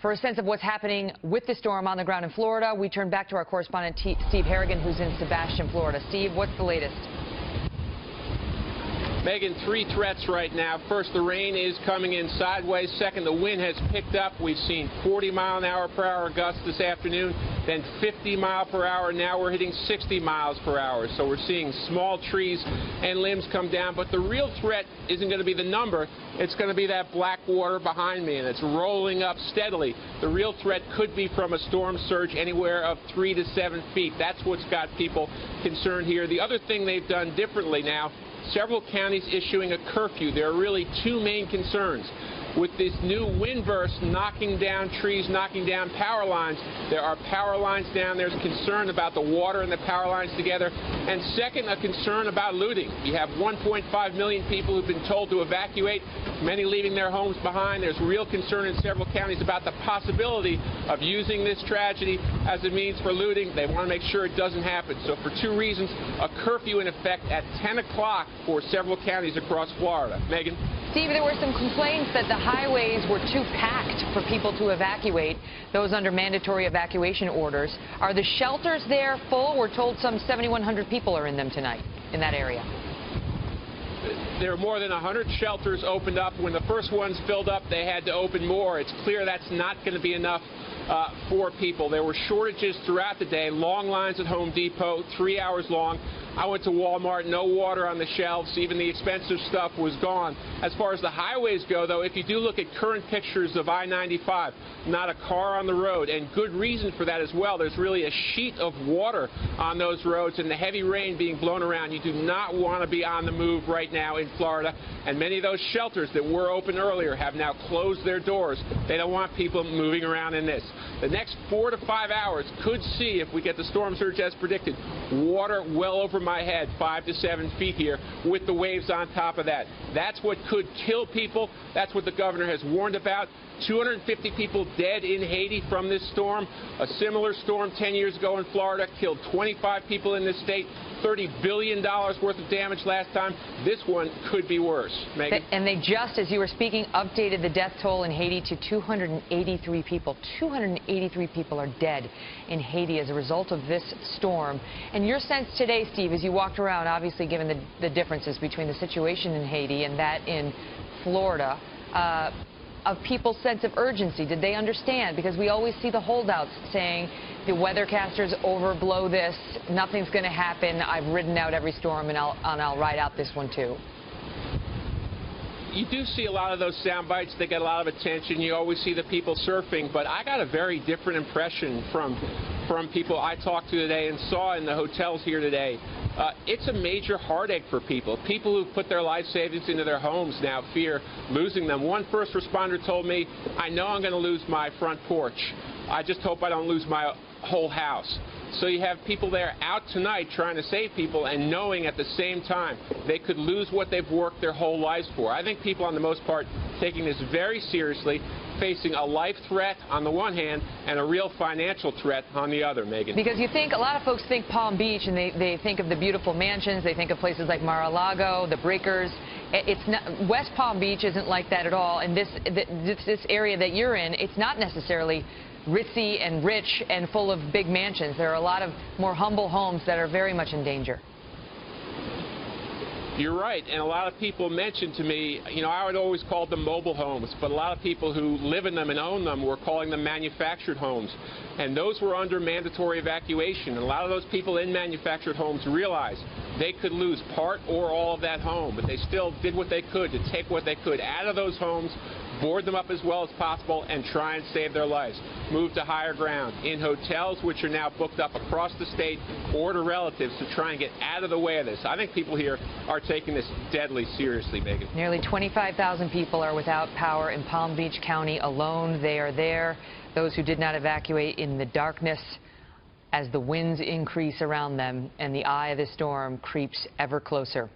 For a sense of what's happening with the storm on the ground in Florida, we turn back to our correspondent Steve Harrigan, who's in Sebastian, Florida. Steve, what's the latest? Megan, three threats right now. First, the rain is coming in sideways. Second, the wind has picked up. We've seen 40-mile-per-hour gusts this afternoon, then 50-mile-per-hour. Now we're hitting 60 miles per hour. So we're seeing small trees and limbs come down. But the real threat isn't going to be the number. It's going to be that black water behind me, and it's rolling up steadily. The real threat could be from a storm surge anywhere of 3 to 7 feet. That's what's got people concerned here. The other thing they've done differently now, several counties issuing a curfew. There are really two main concerns. With this new wind burst knocking down trees, knocking down power lines, there are power lines down. There's concern about the water and the power lines together. And second, a concern about looting. You have 1.5 million people who've been told to evacuate, many leaving their homes behind. There's real concern in several counties about the possibility of using this tragedy as a means for looting. They want to make sure it doesn't happen. So for two reasons, a curfew in effect at 10 o'clock for several counties across Florida. Megan? Steve, there were some complaints that the highways were too packed for people to evacuate, those under mandatory evacuation orders. Are the shelters there full? We're told some 7,100 people are in them tonight in that area. There are more than 100 shelters opened up. When the first ones filled up, they had to open more. It's clear that's not going to be enough for people. There were shortages throughout the day, long lines at Home Depot, 3 hours long. I went to Walmart, no water on the shelves. Even the expensive stuff was gone. As far as the highways go, though, if you do look at current pictures of I-95, not a car on the road, and good reason for that as well. There's really a sheet of water on those roads and the heavy rain being blown around. You do not want to be on the move right now in Florida, and many of those shelters that were open earlier have now closed their doors. They don't want people moving around in this. The next 4 to 5 hours could see, if we get the storm surge as predicted, water well over my head, 5 to 7 feet here, with the waves on top of that. That's what could kill people. That's what the governor has warned about. 250 people dead in Haiti from this storm. A similar storm 10 years ago in Florida killed 25 people in this state. $30 billion worth of damage last time. This one could be worse. Megan? And they just, as you were speaking, updated the death toll in Haiti to 283 people. 283 people are dead in Haiti as a result of this storm. And your sense today, Steve, as you walked around, obviously given the differences between the situation in Haiti and that in Florida, of people's sense of urgency. Did they understand? Because we always see the holdouts saying the weathercasters overblow this, nothing's going to happen, I've ridden out every storm and I'll ride out this one too. You do see a lot of those sound bites. They get a lot of attention. You always see the people surfing, but I got a very different impression from people I talked to today and saw in the hotels here today. It's a major heartache for people. People who put their life savings into their homes now fear losing them. One first responder told me, I know I'm going to lose my front porch. I just hope I don't lose my whole house. So you have people there out tonight trying to save people and knowing at the same time they could lose what they've worked their whole lives for. I think people, on the most part, taking this very seriously, facing a life threat on the one hand and a real financial threat on the other, Megan. Because you think, a lot of folks think Palm Beach and they think of the beautiful mansions, they think of places like Mar-a-Lago, the Breakers. It's not, West Palm Beach isn't like that at all. And this area that you're in, it's not necessarily ritzy and rich and full of big mansions. There are a lot of more humble homes that are very much in danger. You're right, and a lot of people mentioned to me, I would always call them mobile homes, but a lot of people who live in them and own them were calling them manufactured homes. And those were under mandatory evacuation. And a lot of those people in manufactured homes realized they could lose part or all of that home, but they still did what they could to take what they could out of those homes, board them up as well as possible, and try and save their lives. Move to higher ground in hotels, which are now booked up across the state, or to relatives to try and get out of the way of this. I think people here are taking this deadly seriously, Megan. Nearly 25,000 people are without power in Palm Beach County alone. They are there. Those who did not evacuate in the darkness as the winds increase around them and the eye of the storm creeps ever closer.